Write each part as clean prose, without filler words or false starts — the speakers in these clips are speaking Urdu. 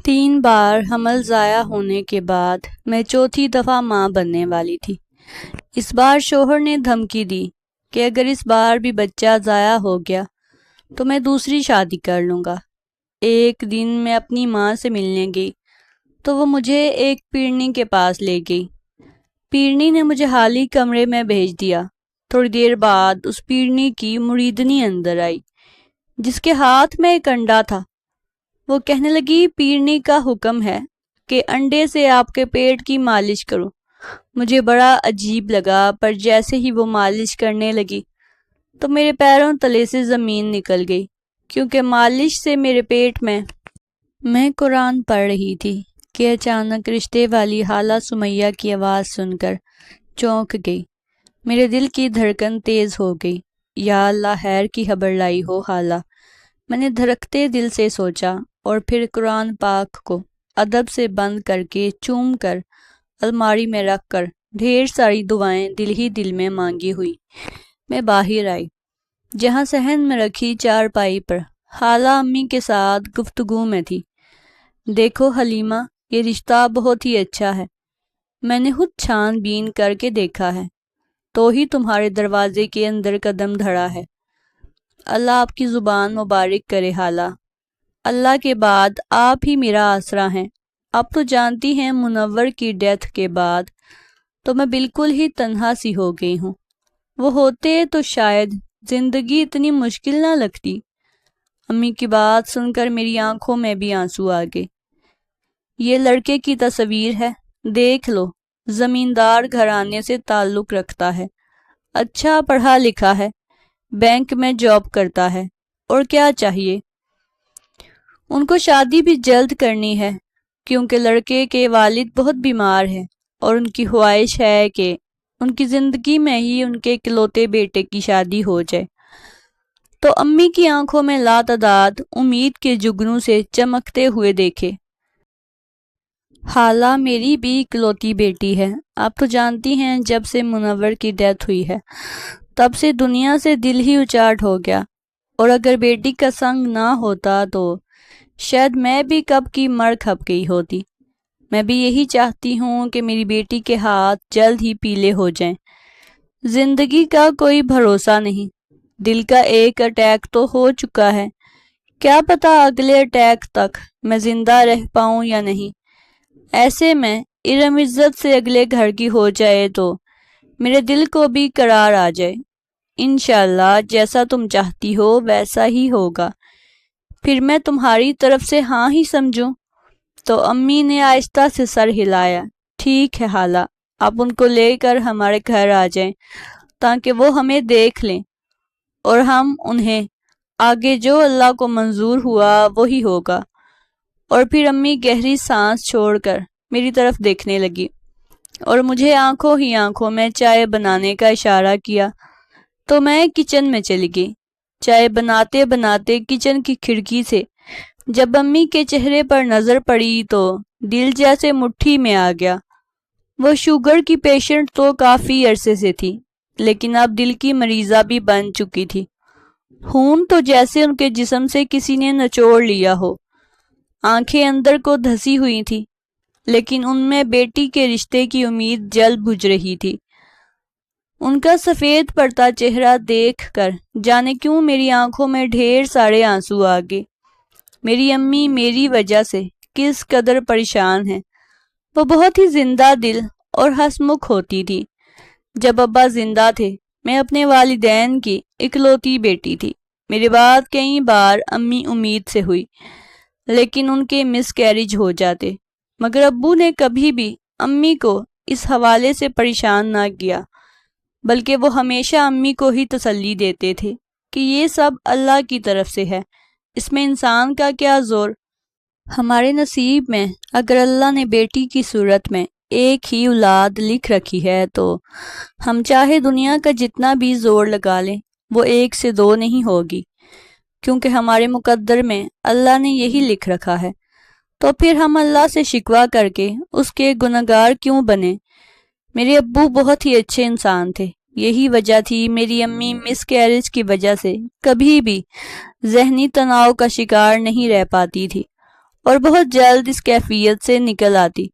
3 بار حمل ضائع ہونے کے بعد میں چوتھی دفعہ ماں بننے والی تھی۔ اس بار شوہر نے دھمکی دی کہ اگر اس بار بھی بچہ ضائع ہو گیا تو میں دوسری شادی کر لوں گا۔ ایک دن میں اپنی ماں سے ملنے گئی تو وہ مجھے ایک پیرنی کے پاس لے گئی۔ پیرنی نے مجھے خالی کمرے میں بھیج دیا۔ تھوڑی دیر بعد اس پیرنی کی مریدنی اندر آئی جس کے ہاتھ میں ایک انڈا تھا۔ وہ کہنے لگی، پیرنی کا حکم ہے کہ انڈے سے آپ کے پیٹ کی مالش کرو۔ مجھے بڑا عجیب لگا، پر جیسے ہی وہ مالش کرنے لگی تو میرے پیروں تلے سے زمین نکل گئی، کیونکہ مالش سے میرے پیٹ میں قرآن پڑھ رہی تھی کہ اچانک رشتے والی خالہ سمیہ کی آواز سن کر چونک گئی۔ میرے دل کی دھڑکن تیز ہو گئی۔ یا اللہ، خیر کی خبر لائی ہو خالہ، میں نے دھڑکتے دل سے سوچا، اور پھر قرآن پاک کو ادب سے بند کر کے چوم کر الماری میں رکھ کر ڈھیر ساری دعائیں دل ہی دل میں مانگی ہوئی میں باہر آئی، جہاں صحن میں رکھی چارپائی پر خالہ امی کے ساتھ گفتگو میں تھی۔ دیکھو حلیمہ، یہ رشتہ بہت ہی اچھا ہے، میں نے خود چھان بین کر کے دیکھا ہے، تو ہی تمہارے دروازے کے اندر قدم دھڑا ہے۔ اللہ آپ کی زبان مبارک کرے خالہ، اللہ کے بعد آپ ہی میرا آسرا ہیں۔ اب تو جانتی ہیں منور کی ڈیتھ کے بعد تو میں بالکل ہی تنہا سی ہو گئی ہوں۔ وہ ہوتے تو شاید زندگی اتنی مشکل نہ لگتی۔ امی کی بات سن کر میری آنکھوں میں بھی آنسو آ گئے۔ یہ لڑکے کی تصویر ہے، دیکھ لو، زمیندار گھرانے سے تعلق رکھتا ہے، اچھا پڑھا لکھا ہے، بینک میں جاب کرتا ہے، اور کیا چاہیے۔ ان کو شادی بھی جلد کرنی ہے کیونکہ لڑکے کے والد بہت بیمار ہیں، اور ان کی خواہش ہے کہ ان کی زندگی میں ہی ان کے اکلوتے بیٹے کی شادی ہو جائے۔ تو امی کی آنکھوں میں لاتعداد امید کے جگنوں سے چمکتے ہوئے دیکھے۔ خالہ میری بھی اکلوتی بیٹی ہے، آپ تو جانتی ہیں جب سے منور کی ڈیتھ ہوئی ہے تب سے دنیا سے دل ہی اچاٹ ہو گیا، اور اگر بیٹی کا سنگ نہ ہوتا تو شاید میں بھی کب کی مر کھپ گئی ہوتی۔ میں بھی یہی چاہتی ہوں کہ میری بیٹی کے ہاتھ جلد ہی پیلے ہو جائیں۔ زندگی کا کوئی بھروسہ نہیں، دل کا ایک اٹیک تو ہو چکا ہے، کیا پتہ اگلے اٹیک تک میں زندہ رہ پاؤں یا نہیں۔ ایسے میں ارم عزت سے اگلے گھر کی ہو جائے تو میرے دل کو بھی قرار آ جائے۔ انشاءاللہ جیسا تم چاہتی ہو ویسا ہی ہوگا، پھر میں تمہاری طرف سے ہاں ہی سمجھوں۔ تو امی نے آہستہ سے سر ہلایا۔ ٹھیک ہے خالہ، آپ ان کو لے کر ہمارے گھر آ جائیں تاکہ وہ ہمیں دیکھ لیں، اور ہم انہیں آگے جو اللہ کو منظور ہوا وہی ہوگا۔ اور پھر امی گہری سانس چھوڑ کر میری طرف دیکھنے لگی اور مجھے آنکھوں ہی آنکھوں میں چائے بنانے کا اشارہ کیا، تو میں کچن میں چلی گئی۔ چائے بناتے بناتے کچن کی کھڑکی سے جب امی کے چہرے پر نظر پڑی تو دل جیسے مٹھی میں آ گیا۔ وہ شوگر کی پیشنٹ تو کافی عرصے سے تھی، لیکن اب دل کی مریضہ بھی بن چکی تھی۔ خون تو جیسے ان کے جسم سے کسی نے نچوڑ لیا ہو۔ آنکھیں اندر کو دھسی ہوئی تھی، لیکن ان میں بیٹی کے رشتے کی امید جل بجھ رہی تھی۔ ان کا سفید پڑتا چہرہ دیکھ کر جانے کیوں میری آنکھوں میں ڈھیر سارے آنسو آ گئے۔ میری امی میری وجہ سے کس قدر پریشان ہیں۔ وہ بہت ہی زندہ دل اور ہنسمکھ ہوتی تھی۔ جب ابا زندہ تھے میں اپنے والدین کی اکلوتی بیٹی تھی۔ میرے بعد کئی بار امی امید سے ہوئی، لیکن ان کے مس کیریج ہو جاتے، مگر ابو نے کبھی بھی امی کو اس حوالے سے پریشان نہ کیا، بلکہ وہ ہمیشہ امی کو ہی تسلی دیتے تھے کہ یہ سب اللہ کی طرف سے ہے، اس میں انسان کا کیا زور۔ ہمارے نصیب میں اگر اللہ نے بیٹی کی صورت میں ایک ہی اولاد لکھ رکھی ہے تو ہم چاہے دنیا کا جتنا بھی زور لگا لیں وہ 1 سے 2 نہیں ہوگی، کیونکہ ہمارے مقدر میں اللہ نے یہی لکھ رکھا ہے۔ تو پھر ہم اللہ سے شکوہ کر کے اس کے گنہگار کیوں بنے؟ میرے ابو بہت ہی اچھے انسان تھے، یہی وجہ تھی میری امی مس کیریج کی وجہ سے کبھی بھی ذہنی تناؤ کا شکار نہیں رہ پاتی تھی، اور بہت جلد اس کیفیت سے نکل آتی۔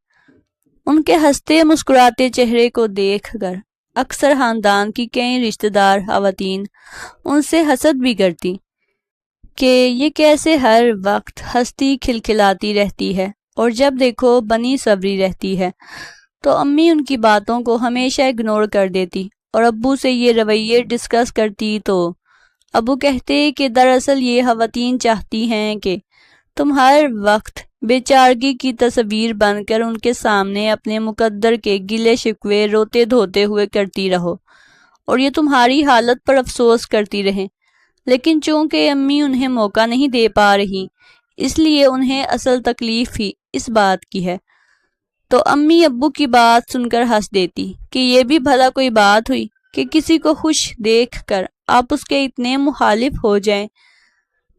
ان کے ہنستے مسکراتے چہرے کو دیکھ کر اکثر خاندان کی کئی رشتہ دار خواتین ان سے حسد بھی کرتی کہ یہ کیسے ہر وقت ہنستی کھلکھلاتی رہتی ہے اور جب دیکھو بنی صبری رہتی ہے۔ تو امی ان کی باتوں کو ہمیشہ اگنور کر دیتی اور ابو سے یہ رویے ڈسکس کرتی تو ابو کہتے کہ دراصل یہ خواتین چاہتی ہیں کہ تم ہر وقت بے چارگی کی تصویر بن کر ان کے سامنے اپنے مقدر کے گلے شکوے روتے دھوتے ہوئے کرتی رہو اور یہ تمہاری حالت پر افسوس کرتی رہیں، لیکن چونکہ امی انہیں موقع نہیں دے پا رہی اس لیے انہیں اصل تکلیف ہی اس بات کی ہے۔ تو امی ابو کی بات سن کر ہنس دیتی کہ یہ بھی بھلا کوئی بات ہوئی کہ کسی کو خوش دیکھ کر آپ اس کے اتنے مخالف ہو جائیں۔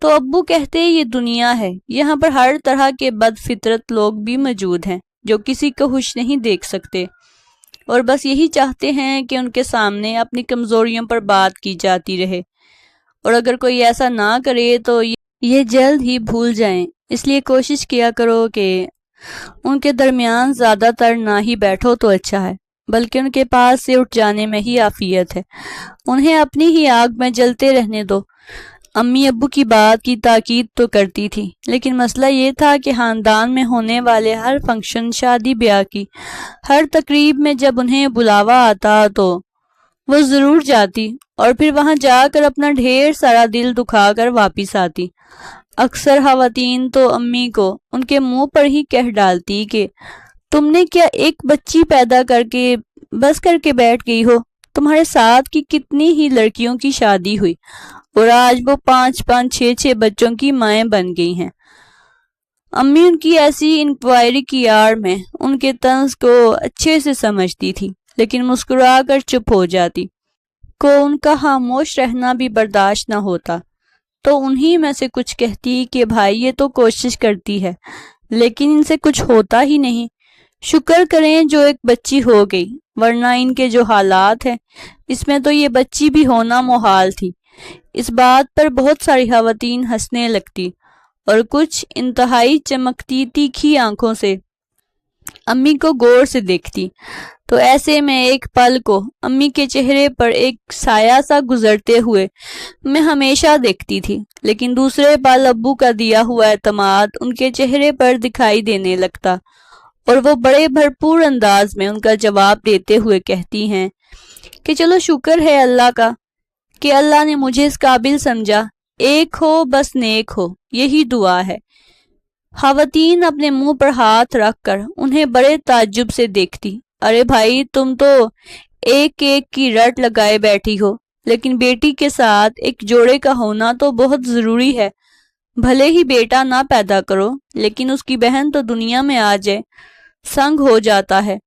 تو ابو کہتے یہ دنیا ہے، یہاں پر ہر طرح کے بد فطرت لوگ بھی موجود ہیں جو کسی کو خوش نہیں دیکھ سکتے اور بس یہی چاہتے ہیں کہ ان کے سامنے اپنی کمزوریوں پر بات کی جاتی رہے، اور اگر کوئی ایسا نہ کرے تو یہ جلد ہی بھول جائیں۔ اس لیے کوشش کیا کرو کہ ان کے درمیان زیادہ تر نہ ہی بیٹھو تو اچھا ہے، بلکہ ان کے پاس سے اٹھ جانے میں ہی عافیت ہے، انہیں اپنی ہی آگ میں جلتے رہنے دو۔ امی ابو کی بات کی تاکید تو کرتی تھی، لیکن مسئلہ یہ تھا کہ خاندان میں ہونے والے ہر فنکشن، شادی بیاہ کی ہر تقریب میں جب انہیں بلاوا آتا تو وہ ضرور جاتی اور پھر وہاں جا کر اپنا ڈھیر سارا دل دکھا کر واپس آتی۔ اکثر خواتین تو امی کو ان کے منہ پر ہی کہہ ڈالتی کہ تم نے کیا ایک بچی پیدا کر کے بس کر کے بیٹھ گئی ہو، تمہارے ساتھ کی کتنی ہی لڑکیوں کی شادی ہوئی اور آج وہ 5-6 بچوں کی مائیں بن گئی ہیں۔ امی ان کی ایسی انکوائری کی آڑ میں ان کے طنز کو اچھے سے سمجھتی تھی، لیکن مسکرا کر چپ ہو جاتی۔ کو ان کا خاموش رہنا بھی برداشت نہ ہوتا تو انہی میں سے کچھ کہتی کہ بھائی یہ تو کوشش کرتی ہے لیکن ان سے کچھ ہوتا ہی نہیں، شکر کریں جو ایک بچی ہو گئی، ورنہ ان کے جو حالات ہیں اس میں تو یہ بچی بھی ہونا محال تھی۔ اس بات پر بہت ساری خواتین ہنسنے لگتی اور کچھ انتہائی چمکتی تیکھی آنکھوں سے امی کو غور سے دیکھتی، تو ایسے میں ایک پل کو امی کے چہرے پر ایک سایہ سا گزرتے ہوئے میں ہمیشہ دیکھتی تھی، لیکن دوسرے پل ابو کا دیا ہوا اعتماد ان کے چہرے پر دکھائی دینے لگتا اور وہ بڑے بھرپور انداز میں ان کا جواب دیتے ہوئے کہتی ہیں کہ چلو شکر ہے اللہ کا کہ اللہ نے مجھے اس قابل سمجھا، ایک ہو بس نیک ہو، یہی دعا ہے۔ خواتین اپنے منہ پر ہاتھ رکھ کر انہیں بڑے تعجب سے دیکھتی، ارے بھائی تم تو ایک ایک کی رٹ لگائے بیٹھی ہو، لیکن بیٹی کے ساتھ ایک جوڑے کا ہونا تو بہت ضروری ہے، بھلے ہی بیٹا نہ پیدا کرو لیکن اس کی بہن تو دنیا میں آ جائے، سنگ ہو جاتا ہے۔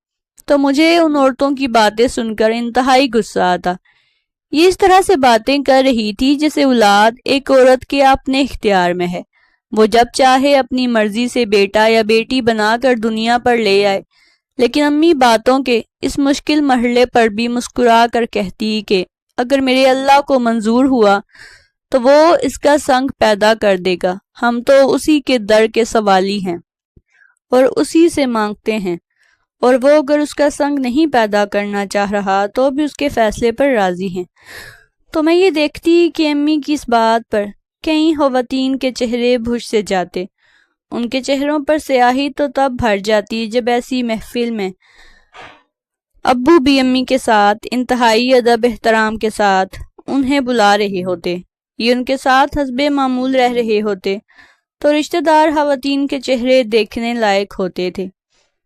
تو مجھے ان عورتوں کی باتیں سن کر انتہائی غصہ آتا، یہ اس طرح سے باتیں کر رہی تھی جیسے اولاد ایک عورت کے اپنے اختیار میں ہے، وہ جب چاہے اپنی مرضی سے بیٹا یا بیٹی بنا کر دنیا پر لے آئے۔ لیکن امی باتوں کے اس مشکل مرحلے پر بھی مسکرا کر کہتی کہ اگر میرے اللہ کو منظور ہوا تو وہ اس کا سنگ پیدا کر دے گا، ہم تو اسی کے در کے سوالی ہیں اور اسی سے مانگتے ہیں، اور وہ اگر اس کا سنگ نہیں پیدا کرنا چاہ رہا تو بھی اس کے فیصلے پر راضی ہیں۔ تو میں یہ دیکھتی کہ امی کی اس بات پر کئی خواتین کے چہرے بھج سے جاتے، ان کے چہروں پر سیاہی تو تب بھر جاتی جب ایسی محفل میں ابو بھی امی کے ساتھ انتہائی ادب احترام کے ساتھ انہیں بلا رہے ہوتے، یہ ان کے ساتھ حسب معمول رہ رہے ہوتے، تو رشتہ دار خواتین کے چہرے دیکھنے لائق ہوتے تھے۔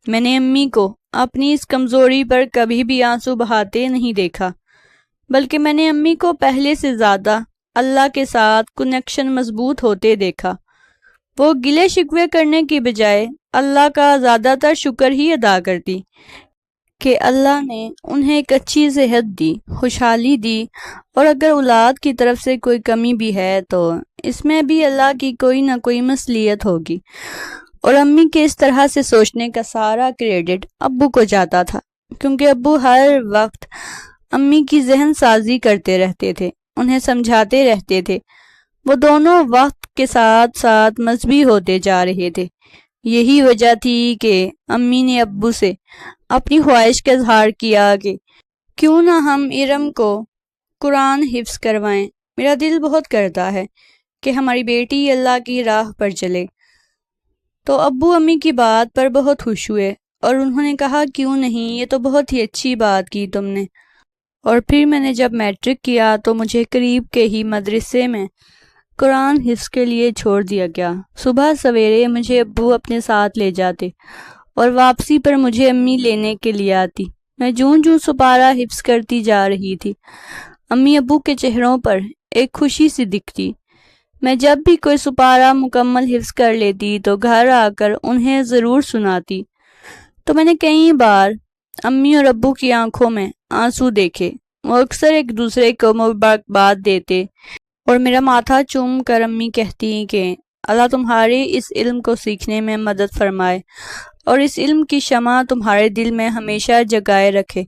میں نے امی کو اپنی اس کمزوری پر کبھی بھی آنسو بہاتے نہیں دیکھا، بلکہ میں نے امی کو پہلے سے زیادہ اللہ کے ساتھ کنیکشن مضبوط ہوتے دیکھا۔ وہ گلے شکوے کرنے کی بجائے اللہ کا زیادہ تر شکر ہی ادا کرتی کہ اللہ نے انہیں ایک اچھی صحت دی، خوشحالی دی، اور اگر اولاد کی طرف سے کوئی کمی بھی ہے تو اس میں بھی اللہ کی کوئی نہ کوئی مصلحت ہوگی۔ اور امی کے اس طرح سے سوچنے کا سارا کریڈٹ ابو کو جاتا تھا، کیونکہ ابو ہر وقت امی کی ذہن سازی کرتے رہتے تھے، انہیں سمجھاتے رہتے تھے۔ وہ دونوں وقت کے ساتھ ساتھ مذہبی ہوتے جا رہے تھے۔ یہی وجہ تھی کہ امی نے ابو سے اپنی خواہش کا اظہار کیا کہ کیوں نہ ہم ارم کو قرآن حفظ کروائیں۔ میرا دل بہت کرتا ہے کہ ہماری بیٹی اللہ کی راہ پر چلے۔ تو ابو امی کی بات پر بہت خوش ہوئے اور انہوں نے کہا کیوں نہیں، یہ تو بہت ہی اچھی بات کی تم نے۔ اور پھر میں نے جب میٹرک کیا تو مجھے قریب کے ہی مدرسے میں قرآن حفظ کے لیے چھوڑ دیا گیا۔ صبح سویرے مجھے ابو اپنے ساتھ لے جاتے اور واپسی پر مجھے امی لینے کے لیے آتی۔ میں جوں جوں سپارہ حفظ کرتی جا رہی تھی، امی ابو کے چہروں پر ایک خوشی سی دکھتی۔ میں جب بھی کوئی سپارہ مکمل حفظ کر لیتی تو گھر آ کر انہیں ضرور سناتی۔ تو میں نے کئی بار امی اور ابو کی آنکھوں میں آنسو دیکھے۔ وہ اکثر ایک دوسرے کو مبارکباد دیتے اور میرا ماتھا چوم کر امی کہتی کہ اللہ تمہارے اس علم کو سیکھنے میں مدد فرمائے اور اس علم کی شمع تمہارے دل میں ہمیشہ جگائے رکھے۔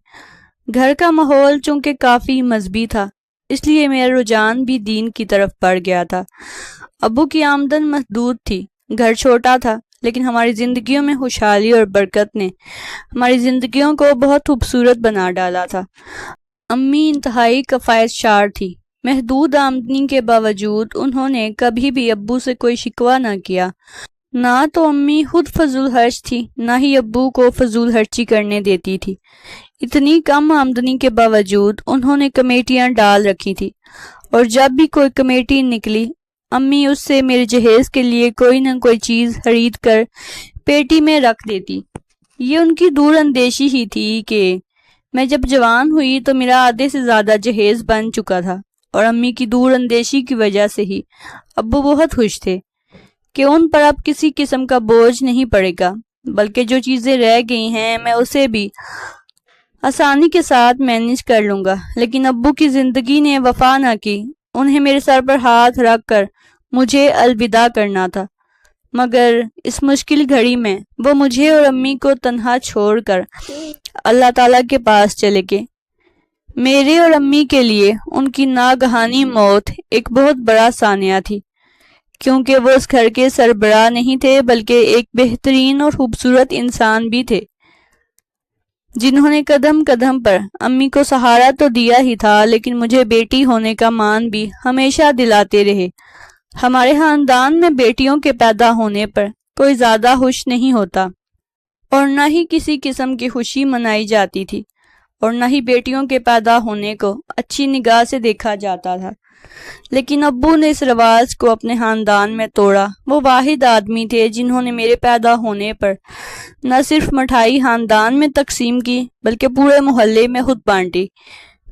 گھر کا ماحول چونکہ کافی مذہبی تھا، اس لیے میرا رجحان بھی دین کی طرف بڑھ گیا تھا۔ ابو کی آمدن محدود تھی، گھر چھوٹا تھا، لیکن ہماری زندگیوں میں خوشحالی اور برکت نے ہماری زندگیوں کو بہت خوبصورت بنا ڈالا تھا۔ امی انتہائی کفایت شار تھی۔ محدود آمدنی کے باوجود انہوں نے کبھی بھی ابو سے کوئی شکوہ نہ کیا۔ نہ تو امی خود فضول خرچ تھی، نہ ہی ابو کو فضول خرچی کرنے دیتی تھی۔ اتنی کم آمدنی کے باوجود انہوں نے کمیٹیاں ڈال رکھی تھی، اور جب بھی کوئی کمیٹی نکلی امی اس سے میرے جہیز کے لیے کوئی نہ کوئی چیز خرید کر پیٹی میں رکھ دیتی۔ یہ ان کی دور اندیشی ہی تھی کہ میں جب جوان ہوئی تو میرا آدھے سے زیادہ جہیز بن چکا تھا، اور امی کی دور اندیشی کی وجہ سے ہی ابو بہت خوش تھے کہ ان پر اب کسی قسم کا بوجھ نہیں پڑے گا، بلکہ جو چیزیں رہ گئی ہیں میں اسے بھی آسانی کے ساتھ مینج کر لوں گا۔ لیکن ابو کی زندگی نے وفا نہ کی، انہیں میرے سر پر ہاتھ رکھ کر مجھے الوداع کرنا تھا، مگر اس مشکل گھڑی میں وہ مجھے اور امی کو تنہا چھوڑ کر اللہ تعالیٰ کے پاس چلے گئے۔ میرے اور امی کے لیے ان کی ناگہانی موت ایک بہت بڑا سانحہ تھی، کیونکہ وہ اس گھر کے سربراہ نہیں تھے بلکہ ایک بہترین اور خوبصورت انسان بھی تھے، جنہوں نے قدم قدم پر امی کو سہارا تو دیا ہی تھا، لیکن مجھے بیٹی ہونے کا مان بھی ہمیشہ دلاتے رہے۔ ہمارے خاندان میں بیٹیوں کے پیدا ہونے پر کوئی زیادہ خوش نہیں ہوتا، اور نہ ہی کسی قسم کی خوشی منائی جاتی تھی، اور نہ ہی بیٹیوں کے پیدا ہونے کو اچھی نگاہ سے دیکھا جاتا تھا۔ لیکن ابو نے اس رواج کو اپنے خاندان میں توڑا۔ وہ واحد آدمی تھے جنہوں نے میرے پیدا ہونے پر نہ صرف مٹھائی خاندان میں تقسیم کی بلکہ پورے محلے میں خود بانٹی۔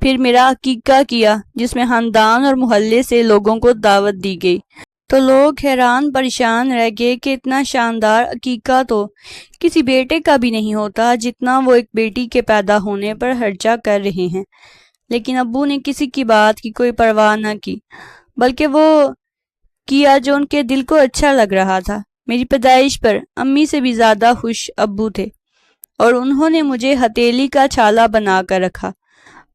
پھر میرا عقیقہ کیا جس میں خاندان اور محلے سے لوگوں کو دعوت دی گئی، تو لوگ حیران پریشان رہ گئے کہ اتنا شاندار عقیقہ تو کسی بیٹے کا بھی نہیں ہوتا جتنا وہ ایک بیٹی کے پیدا ہونے پر خرچہ کر رہے ہیں۔ لیکن ابو نے کسی کی بات کی کوئی پرواہ نہ کی، بلکہ وہ کیا جو ان کے دل کو اچھا لگ رہا تھا۔ میری پیدائش پر امی سے بھی زیادہ خوش ابو تھے، اور انہوں نے مجھے ہتھیلی کا چھالا بنا کر رکھا۔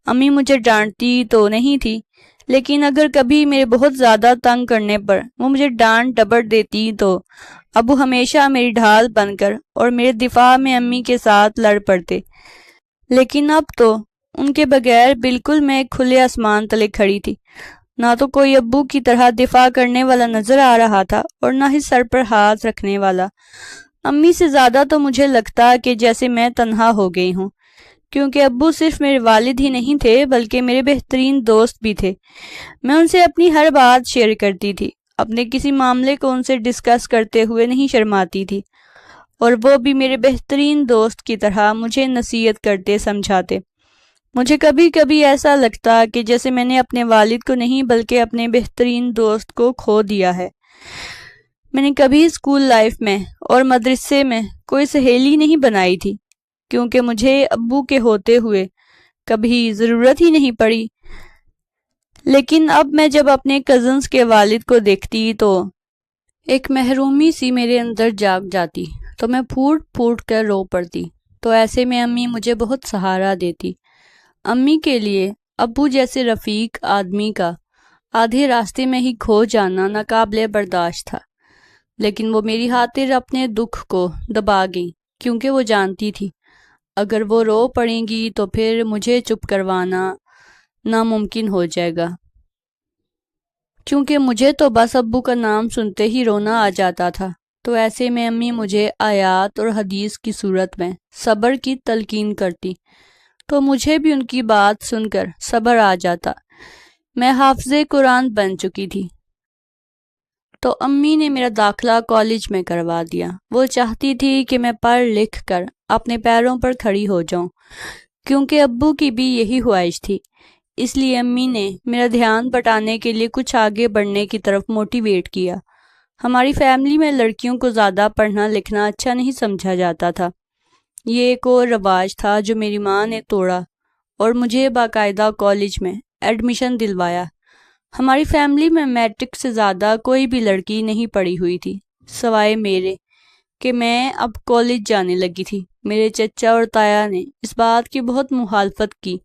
امی مجھے ڈانٹتی تو نہیں تھی، لیکن اگر کبھی میرے بہت زیادہ تنگ کرنے پر وہ مجھے ڈانٹ ڈپٹ دیتی تو ابو ہمیشہ میری ڈھال بن کر اور میرے دفاع میں امی کے ساتھ لڑ پڑتے۔ لیکن اب تو ان کے بغیر بالکل میں کھلے آسمان تلے کھڑی تھی، نہ تو کوئی ابو کی طرح دفاع کرنے والا نظر آ رہا تھا اور نہ ہی سر پر ہاتھ رکھنے والا۔ امی سے زیادہ تو مجھے لگتا کہ جیسے میں تنہا ہو گئی ہوں، کیونکہ ابو صرف میرے والد ہی نہیں تھے بلکہ میرے بہترین دوست بھی تھے۔ میں ان سے اپنی ہر بات شیئر کرتی تھی، اپنے کسی معاملے کو ان سے ڈسکس کرتے ہوئے نہیں شرماتی تھی، اور وہ بھی میرے بہترین دوست کی طرح مجھے نصیحت کرتے سمجھاتے۔ مجھے کبھی کبھی ایسا لگتا کہ جیسے میں نے اپنے والد کو نہیں بلکہ اپنے بہترین دوست کو کھو دیا ہے۔ میں نے کبھی اسکول لائف میں اور مدرسے میں کوئی سہیلی نہیں بنائی تھی، کیونکہ مجھے ابو کے ہوتے ہوئے کبھی ضرورت ہی نہیں پڑی۔ لیکن اب میں جب اپنے کزنز کے والد کو دیکھتی تو ایک محرومی سی میرے اندر جاگ جاتی، تو میں پھوٹ پھوٹ کر رو پڑتی۔ تو ایسے میں امی مجھے بہت سہارا دیتی۔ امی کے لیے ابو جیسے رفیق آدمی کا آدھے راستے میں ہی کھو جانا ناقابل برداشت تھا، لیکن وہ میری خاطر اپنے دکھ کو دبا گئیں، کیونکہ وہ جانتی تھی اگر وہ رو پڑیں گی تو پھر مجھے چپ کروانا ناممکن ہو جائے گا، کیونکہ مجھے تو بس ابو کا نام سنتے ہی رونا آ جاتا تھا۔ تو ایسے میں امی مجھے آیات اور حدیث کی صورت میں صبر کی تلقین کرتی تو مجھے بھی ان کی بات سن کر صبر آ جاتا۔ میں حافظ قرآن بن چکی تھی، تو امی نے میرا داخلہ کالج میں کروا دیا۔ وہ چاہتی تھی کہ میں پڑھ لکھ کر اپنے پیروں پر کھڑی ہو جاؤں، کیونکہ ابو کی بھی یہی خواہش تھی۔ اس لیے امی نے میرا دھیان بٹانے کے لیے کچھ آگے بڑھنے کی طرف موٹیویٹ کیا۔ ہماری فیملی میں لڑکیوں کو زیادہ پڑھنا لکھنا اچھا نہیں سمجھا جاتا تھا۔ یہ ایک اور رواج تھا جو میری ماں نے توڑا اور مجھے باقاعدہ کالج میں ایڈمیشن دلوایا۔ ہماری فیملی میں میٹرک سے زیادہ کوئی بھی لڑکی نہیں پڑھی ہوئی تھی، سوائے میرے کہ میں اب کالج جانے لگی تھی۔ میرے چچا اور تایا نے اس بات کی بہت مخالفت کی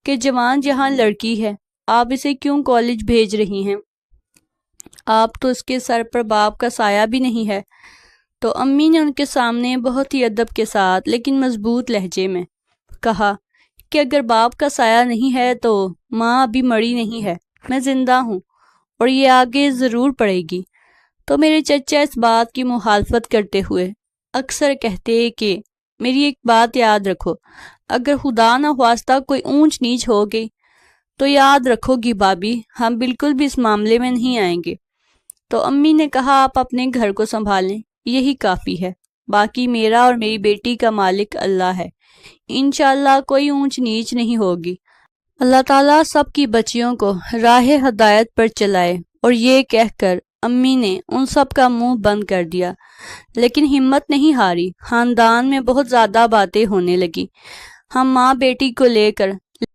کہ جوان جہاں لڑکی ہے، آپ اسے کیوں کالج بھیج رہی ہیں؟ آپ تو اس کے سر پر باپ کا سایہ بھی نہیں ہے۔ تو امی نے ان کے سامنے بہت ہی ادب کے ساتھ لیکن مضبوط لہجے میں کہا کہ اگر باپ کا سایہ نہیں ہے تو ماں ابھی مری نہیں ہے، میں زندہ ہوں اور یہ آگے ضرور پڑے گی۔ تو میرے چچا اس بات کی مخالفت کرتے ہوئے اکثر کہتے کہ میری ایک بات یاد رکھو، اگر خدا نہ خواستہ کوئی اونچ نیچ ہو گئی تو یاد رکھو گی بابی، ہم بالکل بھی اس معاملے میں نہیں آئیں گے۔ تو امی نے کہا آپ اپنے گھر کو سنبھالیں، یہی کافی ہے، باقی میرا اور میری بیٹی کا مالک اللہ ہے، انشاءاللہ کوئی اونچ نیچ نہیں ہوگی۔ اللہ تعالیٰ سب کی بچیوں کو راہ ہدایت پر چلائے۔ اور یہ کہہ کر امی نے ان سب کا منہ بند کر دیا، لیکن ہمت نہیں ہاری۔ خاندان میں بہت زیادہ باتیں ہونے لگی ہم ماں بیٹی کو لے کر،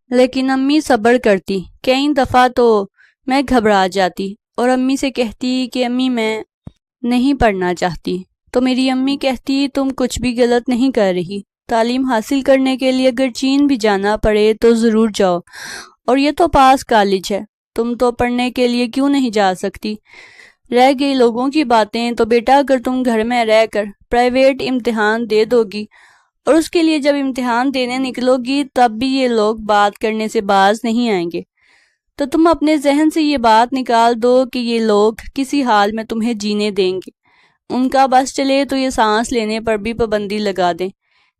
لیکن امی صبر کرتی۔ کئی دفعہ تو میں گھبرا جاتی اور امی سے کہتی کہ امی میں نہیں پڑھنا چاہتی۔ تو میری امی کہتی تم کچھ بھی غلط نہیں کر رہی، تعلیم حاصل کرنے کے لیے اگر چین بھی جانا پڑے تو ضرور جاؤ، اور یہ تو پاس کالج ہے، تم تو پڑھنے کے لیے کیوں نہیں جا سکتی؟ رہ گئی لوگوں کی باتیں تو بیٹا اگر تم گھر میں رہ کر پرائیویٹ امتحان دے دو گی اور اس کے لیے جب امتحان دینے نکلو گی تب بھی یہ لوگ بات کرنے سے باز نہیں آئیں گے، تو تم اپنے ذہن سے یہ بات نکال دو کہ یہ لوگ کسی حال میں تمہیں جینے دیں گے، ان کا بس چلے تو یہ سانس لینے پر بھی پابندی لگا دیں۔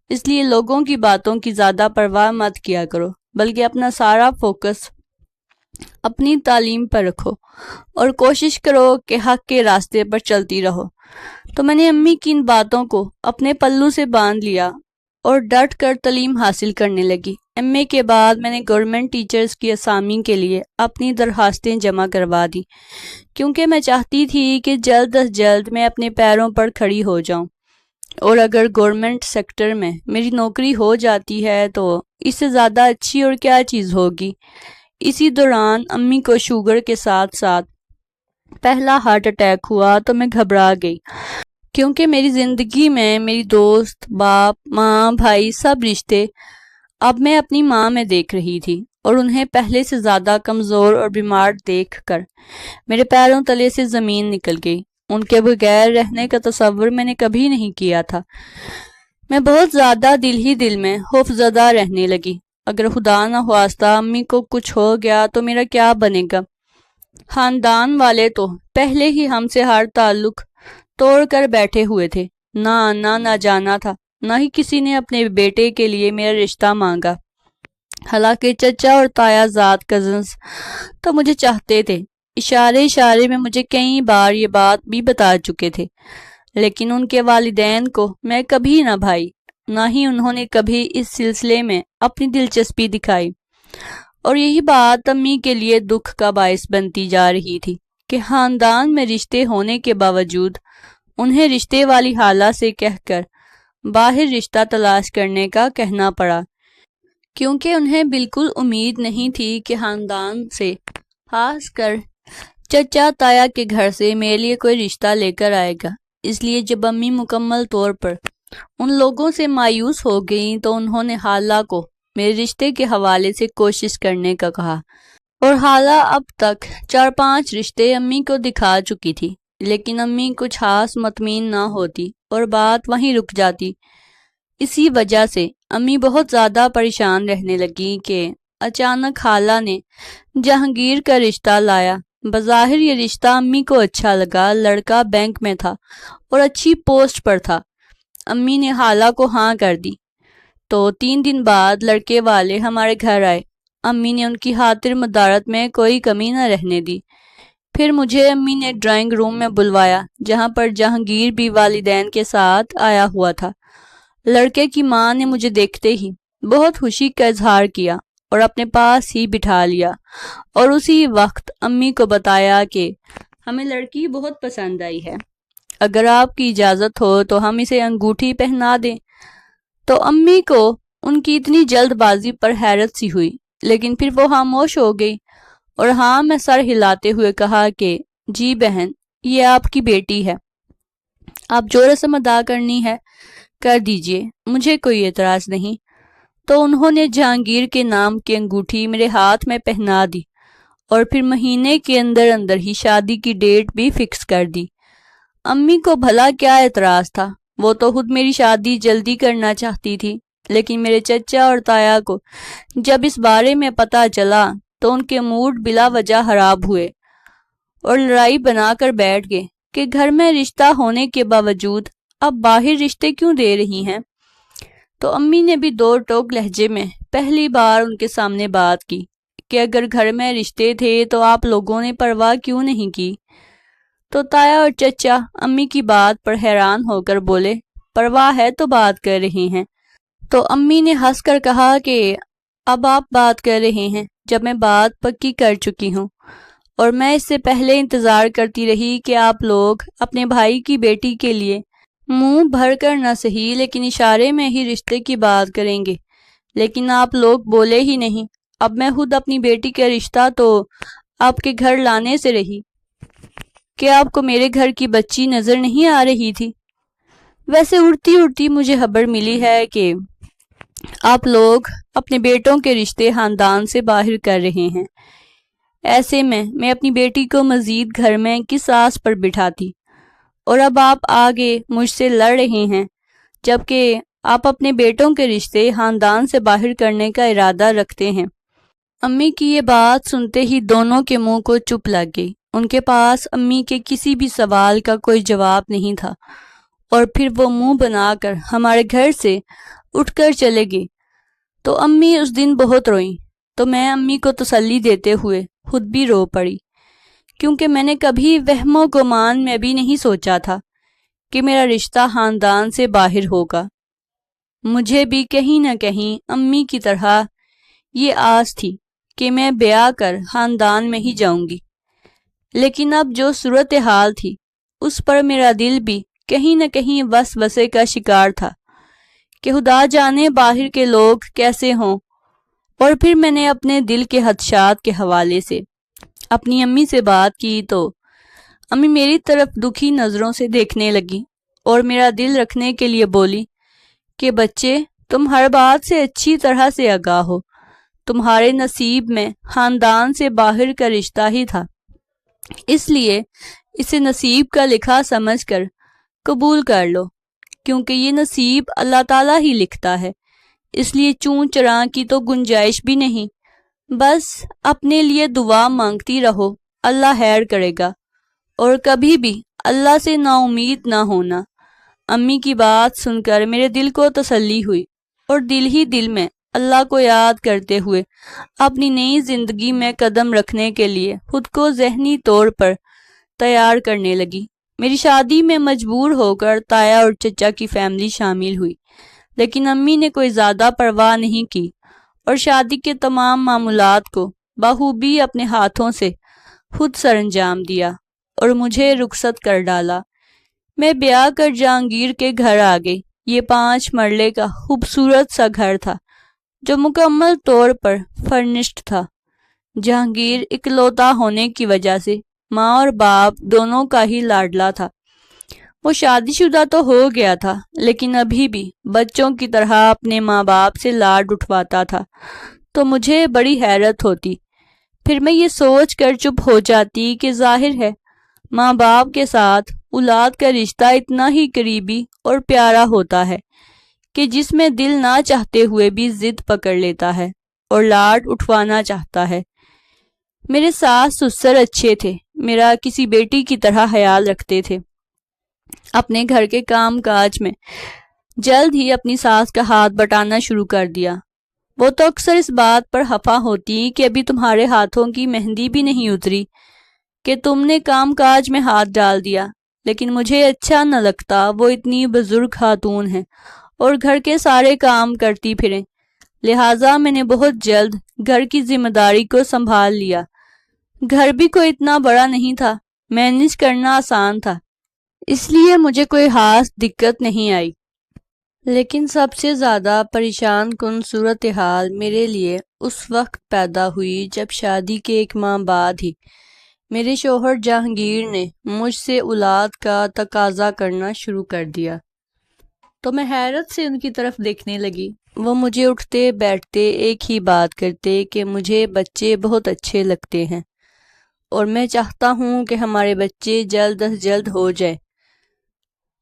اس لیے لوگوں کی باتوں کی زیادہ پرواہ مت کیا کرو، بلکہ اپنا سارا فوکس اپنی تعلیم پر رکھو اور کوشش کرو کہ حق کے راستے پر چلتی رہو۔ تو میں نے امی کی ان باتوں کو اپنے پلوں سے باندھ لیا اور ڈٹ کر تعلیم حاصل کرنے لگی۔ ایم اے کے بعد میں نے گورنمنٹ ٹیچرز کی اسامی کے لیے اپنی درخواستیں جمع کروا دی، کیونکہ میں چاہتی تھی کہ جلد از جلد میں اپنے پیروں پر کھڑی ہو جاؤں، اور اگر گورنمنٹ سیکٹر میں میری نوکری ہو جاتی ہے تو اس سے زیادہ اچھی اور کیا چیز ہوگی۔ اسی دوران امی کو شوگر کے ساتھ ساتھ پہلا ہارٹ اٹیک ہوا تو میں گھبرا گئی، کیونکہ میری زندگی میں میری دوست، باپ، ماں، بھائی، سب رشتے اب میں اپنی ماں میں دیکھ رہی تھی، اور انہیں پہلے سے زیادہ کمزور اور بیمار دیکھ کر میرے پیروں تلے سے زمین نکل گئی۔ ان کے بغیر رہنے کا تصور میں نے کبھی نہیں کیا تھا۔ میں بہت زیادہ دل ہی دل میں خوف زدہ رہنے لگی، اگر خدا نہ خواستہ امی کو کچھ ہو گیا تو میرا کیا بنے گا؟ خاندان والے تو پہلے ہی ہم سے ہر تعلق توڑ کر بیٹھے ہوئے تھے، نہ آنا نہ جانا تھا، نہ ہی کسی نے اپنے بیٹے کے لیے میرا رشتہ مانگا۔ حالانکہ چچا اور تایا زاد کزنز تو مجھے چاہتے تھے، اشارے اشارے میں مجھے کئی بار یہ بات بھی بتا چکے تھے، لیکن ان کے والدین کو میں کبھی نہ بھائی، نہ ہی انہوں نے کبھی اس سلسلے میں اپنی دلچسپی دکھائی۔ اور یہی بات امی کے لیے دکھ کا باعث بنتی جا رہی تھی کہ خاندان میں رشتے ہونے کے باوجود انہیں رشتے والی خالہ سے کہہ کر باہر رشتہ تلاش کرنے کا کہنا پڑا، کیونکہ انہیں بالکل امید نہیں تھی کہ خاندان سے، خاص کر چچا تایا کے گھر سے میرے لیے کوئی رشتہ لے کر آئے گا۔ اس لیے جب امی مکمل طور پر ان لوگوں سے مایوس ہو گئیں تو انہوں نے خالہ کو میرے رشتے کے حوالے سے کوشش کرنے کا کہا۔ اور حالہ اب تک 4-5 رشتے امی کو دکھا چکی تھی، لیکن امی کچھ خاص مطمئن نہ ہوتی اور بات وہیں رک جاتی۔ اسی وجہ سے امی بہت زیادہ پریشان رہنے لگی کہ اچانک خالہ نے جہانگیر کا رشتہ لایا۔ بظاہر یہ رشتہ امی کو اچھا لگا، لڑکا بینک میں تھا اور اچھی پوسٹ پر تھا۔ امی نے خالہ کو ہاں کر دی تو 3 دن بعد لڑکے والے ہمارے گھر آئے۔ امی نے ان کی خاطر مدارت میں کوئی کمی نہ رہنے دی۔ پھر مجھے امی نے ڈرائنگ روم میں بلوایا، جہاں پر جہانگیر بھی والدین کے ساتھ آیا ہوا تھا۔ لڑکے کی ماں نے مجھے دیکھتے ہی بہت خوشی کا اظہار کیا اور اپنے پاس ہی بٹھا لیا، اور اسی وقت امی کو بتایا کہ ہمیں لڑکی بہت پسند آئی ہے، اگر آپ کی اجازت ہو تو ہم اسے انگوٹھی پہنا دیں۔ تو امی کو ان کی اتنی جلد بازی پر حیرت سی ہوئی، لیکن پھر وہ خاموش ہو گئی، اور ہاں میں سر ہلاتے ہوئے کہا کہ جی بہن، یہ آپ کی بیٹی ہے، آپ جو رسم ادا کرنی ہے کر دیجئے، مجھے کوئی اعتراض نہیں۔ تو انہوں نے جہانگیر کے نام کی انگوٹھی میرے ہاتھ میں پہنا دی، اور پھر مہینے کے اندر اندر ہی شادی کی ڈیٹ بھی فکس کر دی۔ امی کو بھلا کیا اعتراض تھا، وہ تو خود میری شادی جلدی کرنا چاہتی تھی، لیکن میرے چچا اور تایا کو جب اس بارے میں پتہ چلا تو ان کے موڈ بلا وجہ خراب ہوئے اور لڑائی بنا کر بیٹھ گئے کہ گھر میں رشتہ ہونے کے باوجود اب باہر رشتے کیوں دے رہی ہیں۔ تو امی نے بھی دو ٹوک لہجے میں پہلی بار ان کے سامنے بات کی کہ اگر گھر میں رشتے تھے تو آپ لوگوں نے پرواہ کیوں نہیں کی۔ تو تایا اور چچا امی کی بات پر حیران ہو کر بولے، پرواہ ہے تو بات کر رہے ہیں۔ تو امی نے ہنس کر کہا کہ اب آپ بات کر رہے ہیں جب میں بات پکی کر چکی ہوں، اور میں اس سے پہلے انتظار کرتی رہی کہ آپ لوگ اپنے بھائی کی بیٹی کے لیے منہ بھر کر نہ صحیح لیکن اشارے میں ہی رشتے کی بات کریں گے، لیکن آپ لوگ بولے ہی نہیں۔ اب میں خود اپنی بیٹی کا رشتہ تو آپ کے گھر لانے سے رہی کہ آپ کو میرے گھر کی بچی نظر نہیں آ رہی تھی۔ ویسے اڑتی اڑتی مجھے خبر ملی ہے کہ آپ لوگ اپنے بیٹوں کے رشتے خاندان سے باہر کر رہے ہیں۔ ایسے میں اپنی بیٹی کو مزید گھر میں کس آس پر بٹھاتی، اور اب آپ آگے مجھ سے لڑ رہے ہیں جبکہ آپ اپنے بیٹوں کے رشتے خاندان سے باہر کرنے کا ارادہ رکھتے ہیں۔ امی کی یہ بات سنتے ہی دونوں کے منہ کو چپ لگ گئی، ان کے پاس امی کے کسی بھی سوال کا کوئی جواب نہیں تھا، اور پھر وہ منہ بنا کر ہمارے گھر سے اٹھ کر چلے گئے۔ تو امی اس دن بہت روئیں، تو میں امی کو تسلی دیتے ہوئے خود بھی رو پڑی، کیونکہ میں نے کبھی وہم و گمان میں بھی نہیں سوچا تھا کہ میرا رشتہ خاندان سے باہر ہوگا۔ مجھے بھی کہیں نہ کہیں امی کی طرح یہ آس تھی کہ میں بیاہ کر خاندان میں ہی جاؤں گی، لیکن اب جو صورتحال تھی اس پر میرا دل بھی کہیں نہ کہیں وسوسے کا شکار تھا کہ خدا جانے باہر کے لوگ کیسے ہوں۔ اور پھر میں نے اپنے دل کے خدشات کے حوالے سے اپنی امی سے بات کی تو امی میری طرف دکھی نظروں سے دیکھنے لگی اور میرا دل رکھنے کے لیے بولی کہ بچے، تم ہر بات سے اچھی طرح سے آگاہ ہو، تمہارے نصیب میں خاندان سے باہر کا رشتہ ہی تھا، اس لیے اسے نصیب کا لکھا سمجھ کر قبول کر لو، کیونکہ یہ نصیب اللہ تعالیٰ ہی لکھتا ہے، اس لیے چون چران کی تو گنجائش بھی نہیں۔ بس اپنے لیے دعا مانگتی رہو، اللہ خیر کرے گا، اور کبھی بھی اللہ سے نا امید نہ ہونا۔ امی کی بات سن کر میرے دل کو تسلی ہوئی، اور دل ہی دل میں اللہ کو یاد کرتے ہوئے اپنی نئی زندگی میں قدم رکھنے کے لیے خود کو ذہنی طور پر تیار کرنے لگی۔ میری شادی میں مجبور ہو کر تایا اور چچا کی فیملی شامل ہوئی، لیکن امی نے کوئی زیادہ پرواہ نہیں کی اور شادی کے تمام معمولات کو بخوبی اپنے ہاتھوں سے خود سر انجام دیا اور مجھے رخصت کر ڈالا۔ میں بیاہ کر جہانگیر کے گھر آ گئی۔ یہ 5 مرلے کا خوبصورت سا گھر تھا جو مکمل طور پر فرنشڈ تھا۔ جہانگیر اکلوتا ہونے کی وجہ سے ماں اور باپ دونوں کا ہی لاڈلا تھا۔ وہ شادی شدہ تو ہو گیا تھا، لیکن ابھی بھی بچوں کی طرح اپنے ماں باپ سے لاڈ اٹھواتا تھا۔ تو مجھے بڑی حیرت ہوتی پھر میں یہ سوچ کر چپ ہو جاتی کہ ظاہر ہے ماں باپ کے ساتھ اولاد کا رشتہ اتنا ہی قریبی اور پیارا ہوتا ہے کہ جس میں دل نہ چاہتے ہوئے بھی ضد پکڑ لیتا ہے اور لاڈ اٹھوانا چاہتا ہے۔ میرے ساس سسر اچھے تھے، میرا کسی بیٹی کی طرح خیال رکھتے تھے۔ اپنے گھر کے کام کاج میں جلد ہی اپنی ساس کا ہاتھ بٹانا شروع کر دیا۔ وہ تو اکثر اس بات پر خفا ہوتی کہ ابھی تمہارے ہاتھوں کی مہندی بھی نہیں اتری کہ تم نے کام کاج میں ہاتھ ڈال دیا، لیکن مجھے اچھا نہ لگتا وہ اتنی بزرگ خاتون ہیں اور گھر کے سارے کام کرتی پھریں، لہٰذا میں نے بہت جلد گھر کی ذمہ داری کو سنبھال لیا۔ گھر بھی کوئی اتنا بڑا نہیں تھا، مینج کرنا آسان تھا، اس لیے مجھے کوئی خاص دقت نہیں آئی۔ لیکن سب سے زیادہ پریشان کن صورتحال میرے لیے اس وقت پیدا ہوئی جب شادی کے 1 ماہ بعد ہی میرے شوہر جہانگیر نے مجھ سے اولاد کا تقاضا کرنا شروع کر دیا۔ تو میں حیرت سے ان کی طرف دیکھنے لگی۔ وہ مجھے اٹھتے بیٹھتے ایک ہی بات کرتے کہ مجھے بچے بہت اچھے لگتے ہیں اور میں چاہتا ہوں کہ ہمارے بچے جلد از جلد ہو جائیں۔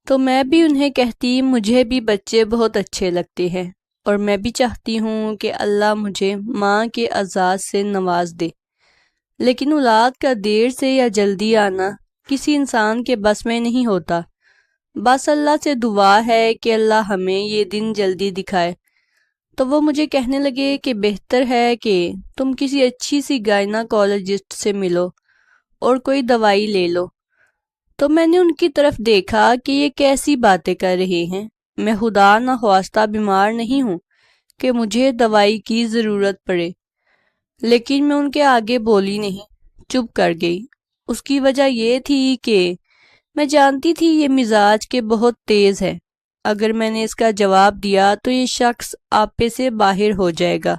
تو میں بھی انہیں کہتی مجھے بھی بچے بہت اچھے لگتے ہیں اور میں بھی چاہتی ہوں کہ اللہ مجھے ماں کے اعزاز سے نواز دے، لیکن اولاد کا دیر سے یا جلدی آنا کسی انسان کے بس میں نہیں ہوتا۔ بس اللہ سے دعا ہے کہ اللہ ہمیں یہ دن جلدی دکھائے۔ تو وہ مجھے کہنے لگے کہ بہتر ہے کہ تم کسی اچھی سی گائناکالوجسٹ سے ملو اور کوئی دوائی لے لو۔ تو میں نے ان کی طرف دیکھا کہ یہ کیسی باتیں کر رہے ہیں۔ میں خدا نخواستہ بیمار نہیں ہوں کہ مجھے دوائی کی ضرورت پڑے، لیکن میں ان کے آگے بولی نہیں، چپ کر گئی۔ اس کی وجہ یہ تھی کہ میں جانتی تھی یہ مزاج کے بہت تیز ہے، اگر میں نے اس کا جواب دیا تو یہ شخص آپے سے باہر ہو جائے گا،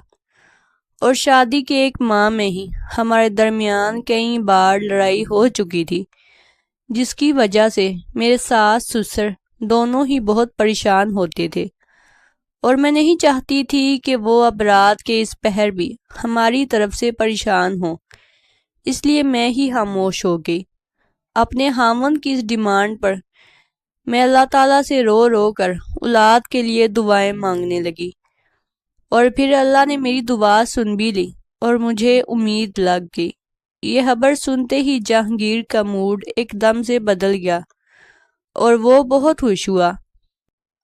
اور شادی کے 1 ماہ میں ہی ہمارے درمیان کئی بار لڑائی ہو چکی تھی، جس کی وجہ سے میرے ساس سسر دونوں ہی بہت پریشان ہوتے تھے، اور میں نہیں چاہتی تھی کہ وہ اب رات کے اس پہر بھی ہماری طرف سے پریشان ہوں، اس لیے میں ہی خاموش ہو گئی۔ اپنے خاوند کی اس ڈیمانڈ پر میں اللہ تعالیٰ سے رو رو کر اولاد کے لیے دعائیں مانگنے لگی، اور پھر اللہ نے میری دعا سن بھی لی اور مجھے امید لگ گئی۔ یہ خبر سنتے ہی جہانگیر کا موڈ ایک دم سے بدل گیا اور وہ بہت خوش ہوا۔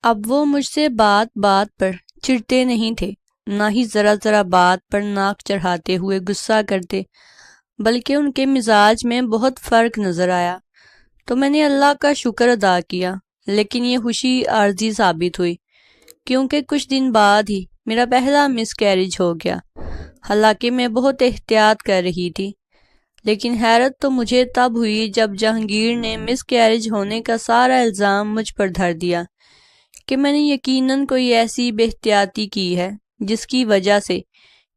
اب وہ مجھ سے بات بات پر چڑھتے نہیں تھے، نہ ہی ذرا ذرا بات پر ناک چڑھاتے ہوئے غصہ کرتے، بلکہ ان کے مزاج میں بہت فرق نظر آیا۔ تو میں نے اللہ کا شکر ادا کیا، لیکن یہ خوشی عارضی ثابت ہوئی، کیونکہ کچھ دن بعد ہی میرا پہلا مس کیریج ہو گیا۔ حالانکہ میں بہت احتیاط کر رہی تھی، لیکن حیرت تو مجھے تب ہوئی جب جہانگیر نے مس کیریج ہونے کا سارا الزام مجھ پر دھر دیا کہ میں نے یقیناً کوئی ایسی بے احتیاطی کی ہے جس کی وجہ سے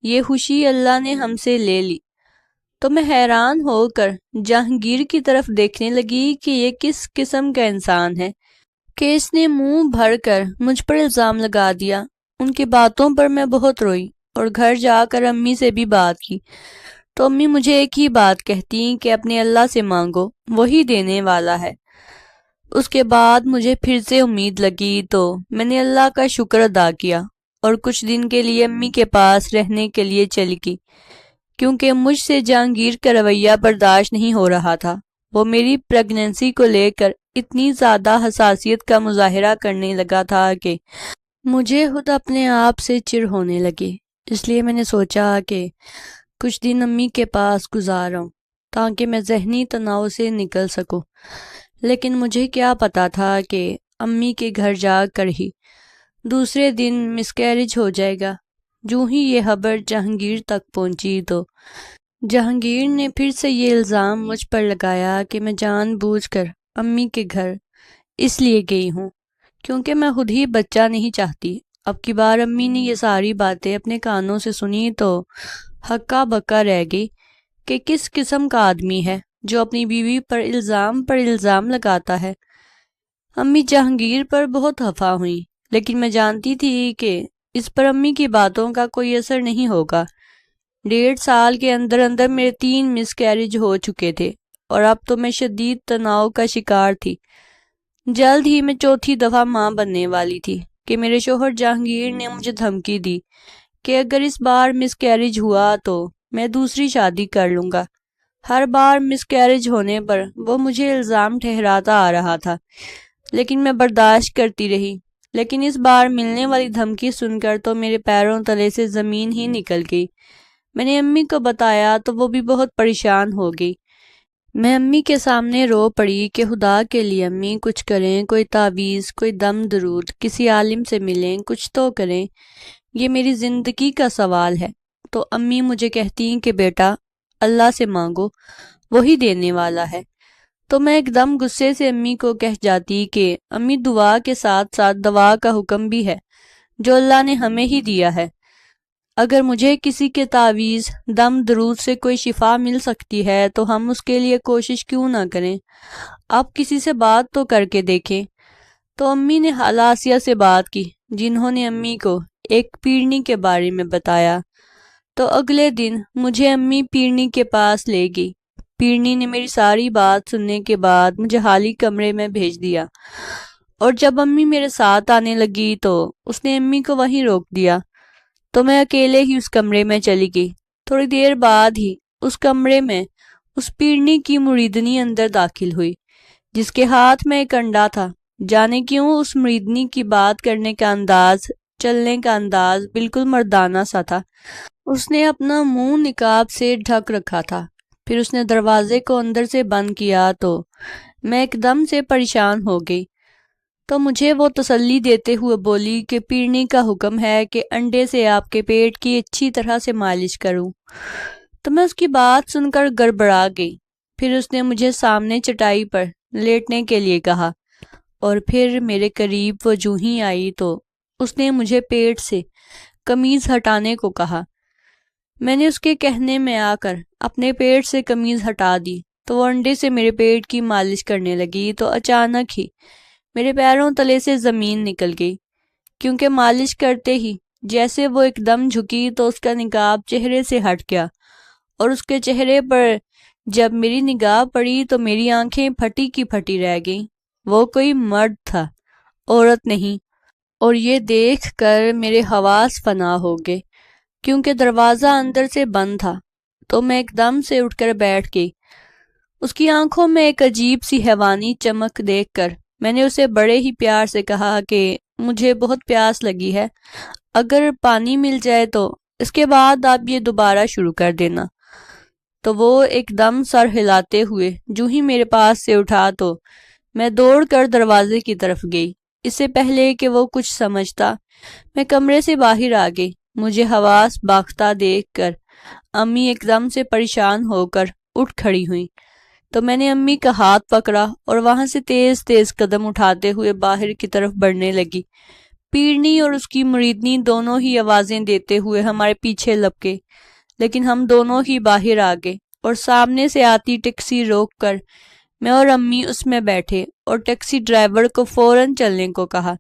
یہ خوشی اللہ نے ہم سے لے لی۔ تو میں حیران ہو کر جہانگیر کی طرف دیکھنے لگی کہ یہ کس قسم کا انسان ہے کہ اس نے منہ بھر کر مجھ پر الزام لگا دیا۔ ان کی باتوں پر میں بہت روئی اور گھر جا کر امی سے بھی بات کی، تو امی مجھے ایک ہی بات کہتی کہ اپنے اللہ سے مانگو، وہی دینے والا ہے۔ اس کے بعد مجھے پھر سے امید لگی، تو میں نے اللہ کا شکر ادا کیا اور کچھ دن کے لیے امی کے پاس رہنے کے لیے چلی گئی، کیونکہ مجھ سے جہانگیر کا رویہ برداشت نہیں ہو رہا تھا۔ وہ میری پریگننسی کو لے کر اتنی زیادہ حساسیت کا مظاہرہ کرنے لگا تھا کہ مجھے خود اپنے آپ سے چڑ ہونے لگی۔ اس لیے میں نے سوچا کہ کچھ دن امی کے پاس گزاروں تاکہ میں ذہنی تناؤ سے نکل سکوں، لیکن مجھے کیا پتا تھا کہ امی کے گھر جا کر ہی دوسرے دن مس کیریج ہو جائے گا۔ جو ہی یہ خبر جہانگیر تک پہنچی تو جہانگیر نے پھر سے یہ الزام مجھ پر لگایا کہ میں جان بوجھ کر امی کے گھر اس لیے گئی ہوں کیونکہ میں خود ہی بچہ نہیں چاہتی۔ اب کی بار امی نے یہ ساری باتیں اپنے کانوں سے سنی تو ہکا بکا رہ گئی کہ کس قسم کا آدمی ہے جو اپنی بیوی پر الزام لگاتا ہے۔ امی جہانگیر پر بہت خفا ہوئیں، لیکن میں جانتی تھی کہ اس پر امی کی باتوں کا کوئی اثر نہیں ہوگا۔ 1.5 سال کے اندر اندر میرے 3 مس کیریج ہو چکے تھے اور اب تو میں شدید تناؤ کا شکار تھی۔ جلد ہی میں چوتھی دفعہ ماں بننے والی تھی کہ میرے شوہر جہانگیر نے مجھے دھمکی دی کہ اگر اس بار مس کیریج ہوا تو میں دوسری شادی کر لوں گا۔ ہر بار مس کیریج ہونے پر وہ مجھے الزام ٹھہراتا آ رہا تھا، لیکن میں برداشت کرتی رہی۔ لیکن اس بار ملنے والی دھمکی سن کر تو میرے پیروں تلے سے زمین ہی نکل گئی۔ میں نے امی کو بتایا تو وہ بھی بہت پریشان ہو گئی۔ میں امی کے سامنے رو پڑی کہ خدا کے لیے امی کچھ کریں، کوئی تعویذ، کوئی دم درود، کسی عالم سے ملیں، کچھ تو کریں، یہ میری زندگی کا سوال ہے۔ تو امی مجھے کہتی کہ بیٹا اللہ سے مانگو، وہی دینے والا ہے۔ تو میں ایک دم غصے سے امی کو کہہ جاتی کہ امی دعا کے ساتھ ساتھ دوا کا حکم بھی ہے جو اللہ نے ہمیں ہی دیا ہے۔ اگر مجھے کسی کے تعویذ دم درود سے کوئی شفا مل سکتی ہے تو ہم اس کے لیے کوشش کیوں نہ کریں؟ آپ کسی سے بات تو کر کے دیکھیں۔ تو امی نے خالہ آسیہ سے بات کی، جنہوں نے امی کو ایک پیرنی کے بارے میں بتایا۔ تو اگلے دن مجھے امی پیرنی کے پاس لے گئی۔ پیرنی نے میری ساری بات سننے کے بعد مجھے خالی کمرے میں بھیج دیا، اور جب امی میرے ساتھ آنے لگی تو اس نے امی کو وہیں روک دیا۔ تو میں اکیلے ہی اس کمرے میں چلی گئی۔ تھوڑی دیر بعد ہی اس کمرے میں اس پیرنی کی مریدنی اندر داخل ہوئی، جس کے ہاتھ میں ایک انڈا تھا۔ جانے کیوں اس مریدنی کی بات کرنے کا انداز، چلنے کا انداز بالکل مردانہ سا تھا۔ اس نے اپنا منہ نقاب سے ڈھک رکھا تھا۔ پھر اس نے دروازے کو اندر سے بند کیا تو میں ایک دم سے پریشان ہو گئی۔ تو مجھے وہ تسلی دیتے ہوئے بولی کہ پیرنی کا حکم ہے کہ انڈے سے آپ کے پیٹ کی اچھی طرح سے مالش کروں۔ تو میں اس کی بات سن کر گڑبڑا گئی۔ پھر اس نے مجھے سامنے چٹائی پر لیٹنے کے لیے کہا، اور پھر میرے قریب وہ جوں ہی آئی تو اس نے مجھے پیٹ سے قمیض ہٹانے کو کہا۔ میں نے اس کے کہنے میں آ کر اپنے پیٹ سے قمیض ہٹا دی تو وہ انڈے سے میرے پیٹ کی مالش کرنے لگی تو اچانک ہی میرے پیروں تلے سے زمین نکل گئی، کیونکہ مالش کرتے ہی جیسے وہ ایک دم جھکی تو اس کا نقاب چہرے سے ہٹ گیا، اور اس کے چہرے پر جب میری نگاہ پڑی تو میری آنکھیں پھٹی کی پھٹی رہ گئیں۔ وہ کوئی مرد تھا، عورت نہیں، اور یہ دیکھ کر میرے حواس فنا ہو گئے، کیونکہ دروازہ اندر سے بند تھا۔ تو میں ایک دم سے اٹھ کر بیٹھ گئی۔ اس کی آنکھوں میں ایک عجیب سی حیوانی چمک دیکھ کر میں نے اسے بڑے ہی پیار سے کہا کہ مجھے بہت پیاس لگی ہے، اگر پانی مل جائے تو اس کے بعد آپ یہ دوبارہ شروع کر دینا۔ تو وہ ایک دم سر ہلاتے ہوئے جو ہی میرے پاس سے اٹھا تو میں دوڑ کر دروازے کی طرف گئی۔ اس سے پہلے کہ وہ کچھ سمجھتا میں کمرے سے باہر آ گئی۔ مجھے حواس باختہ دیکھ کر امی ایک دم سے پریشان ہو کر اٹھ کھڑی ہوئی۔ تو میں نے امی کا ہاتھ پکڑا اور وہاں سے تیز تیز قدم اٹھاتے ہوئے باہر کی طرف بڑھنے لگی۔ پیرنی اور اس کی مریدنی دونوں ہی آوازیں دیتے ہوئے ہمارے پیچھے لپکے، لیکن ہم دونوں ہی باہر آ گئے اور سامنے سے آتی ٹیکسی روک کر میں اور امی اس میں بیٹھے اور ٹیکسی ڈرائیور کو فوراً چلنے کو کہا۔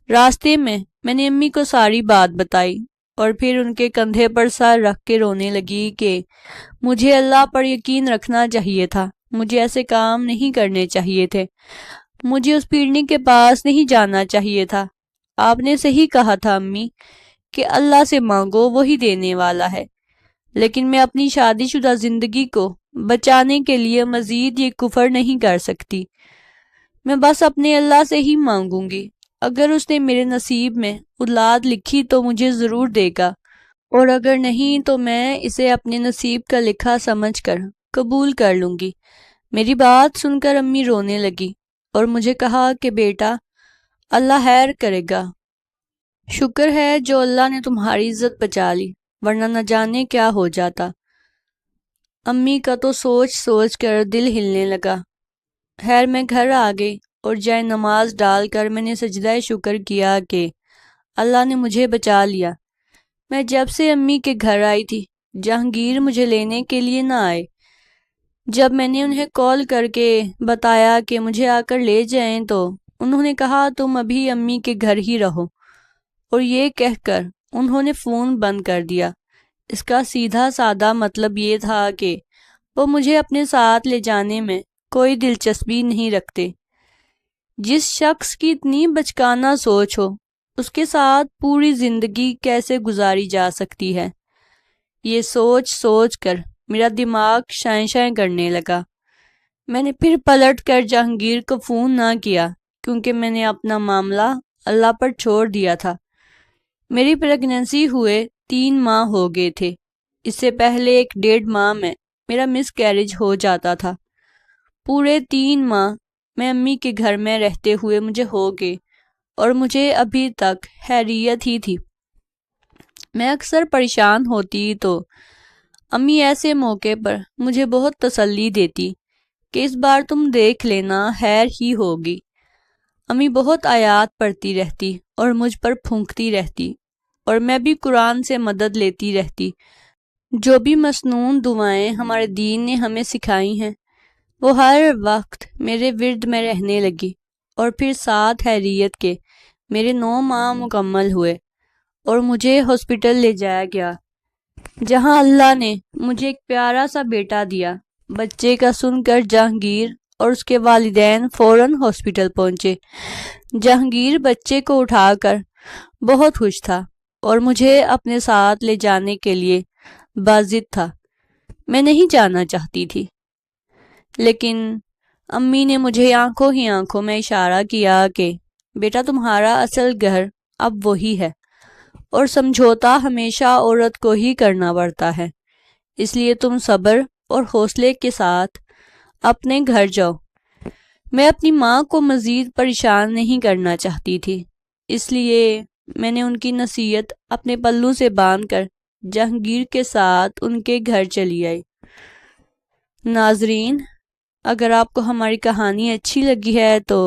راستے میں نے امی کو ساری بات بتائی اور پھر ان کے کندھے پر سر رکھ کے رونے لگی کہ مجھے اللہ پر یقین رکھنا چاہیے تھا، مجھے ایسے کام نہیں کرنے چاہیے تھے، مجھے اس پیرنی کے پاس نہیں جانا چاہیے تھا۔ آپ نے صحیح کہا تھا امی کہ اللہ سے مانگو، وہی دینے والا ہے، لیکن میں اپنی شادی شدہ زندگی کو بچانے کے لیے مزید یہ کفر نہیں کر سکتی۔ میں بس اپنے اللہ سے ہی مانگوں گی، اگر اس نے میرے نصیب میں اولاد لکھی تو مجھے ضرور دے گا، اور اگر نہیں تو میں اسے اپنے نصیب کا لکھا سمجھ کر قبول کر لوں گی۔ میری بات سن کر امی رونے لگی اور مجھے کہا کہ بیٹا اللہ خیر کرے گا، شکر ہے جو اللہ نے تمہاری عزت بچا لی، ورنہ نہ جانے کیا ہو جاتا۔ امی کا تو سوچ سوچ کر دل ہلنے لگا۔ خیر میں گھر آ گئی اور جائے نماز ڈال کر میں نے سجدہ شکر کیا کہ اللہ نے مجھے بچا لیا۔ میں جب سے امی کے گھر آئی تھی جہانگیر مجھے لینے کے لیے نہ آئے۔ جب میں نے انہیں کال کر کے بتایا کہ مجھے آ کر لے جائیں تو انہوں نے کہا تم ابھی امی کے گھر ہی رہو، اور یہ کہہ کر انہوں نے فون بند کر دیا۔ اس کا سیدھا سادہ مطلب یہ تھا کہ وہ مجھے اپنے ساتھ لے جانے میں کوئی دلچسپی نہیں رکھتے۔ جس شخص کی اتنی بچکانہ سوچ ہو اس کے ساتھ پوری زندگی کیسے گزاری جا سکتی ہے؟ یہ سوچ کر میرا دماغ شائیں شائیں کرنے لگا۔ میں نے پھر پلٹ کر جہانگیر کو فون نہ کیا کیونکہ میں نے اپنا معاملہ اللہ پر چھوڑ دیا تھا۔ میری پریگننسی ہوئے 3 ماہ ہو گئے تھے۔ اس سے پہلے 1.5 ماہ میں میرا مس کیریج ہو جاتا تھا۔ پورے 3 ماہ میں امی کے گھر میں رہتے ہوئے مجھے ہو گئے اور مجھے ابھی تک خیریت ہی تھی۔ میں اکثر پریشان ہوتی تو امی ایسے موقع پر مجھے بہت تسلی دیتی کہ اس بار تم دیکھ لینا خیر ہی ہوگی۔ امی بہت آیات پڑھتی رہتی اور مجھ پر پھونکتی رہتی اور میں بھی قرآن سے مدد لیتی رہتی۔ جو بھی مسنون دعائیں ہمارے دین نے ہمیں سکھائی ہیں وہ ہر وقت میرے ورد میں رہنے لگی، اور پھر 7 خیریت کے میرے 9 ماہ مکمل ہوئے اور مجھے ہاسپٹل لے جایا گیا، جہاں اللہ نے مجھے ایک پیارا سا بیٹا دیا۔ بچے کا سن کر جہانگیر اور اس کے والدین فوراً ہاسپٹل پہنچے۔ جہانگیر بچے کو اٹھا کر بہت خوش تھا اور مجھے اپنے ساتھ لے جانے کے لیے باضد تھا۔ میں نہیں جانا چاہتی تھی، لیکن امی نے مجھے آنکھوں ہی آنکھوں میں اشارہ کیا کہ بیٹا تمہارا اصل گھر اب وہی ہے، اور سمجھوتا ہمیشہ عورت کو ہی کرنا پڑتا ہے، اس لیے تم صبر اور حوصلے کے ساتھ اپنے گھر جاؤ۔ میں اپنی ماں کو مزید پریشان نہیں کرنا چاہتی تھی، اس لیے میں نے ان کی نصیحت اپنے پلوں سے باندھ کر جہانگیر کے ساتھ ان کے گھر چلی آئی۔ ناظرین، اگر آپ کو ہماری کہانی اچھی لگی ہے تو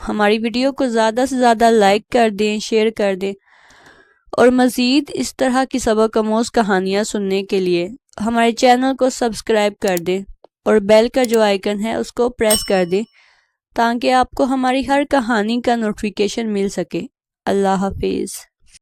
ہماری ویڈیو کو زیادہ سے زیادہ لائک کر دیں، شیئر کر دیں، اور مزید اس طرح کی سبق آموز کہانیاں سننے کے لیے ہمارے چینل کو سبسکرائب کر دیں اور بیل کا جو آئیکن ہے اس کو پریس کر دیں تاکہ آپ کو ہماری ہر کہانی کا نوٹیفیکیشن مل سکے۔ اللہ حافظ۔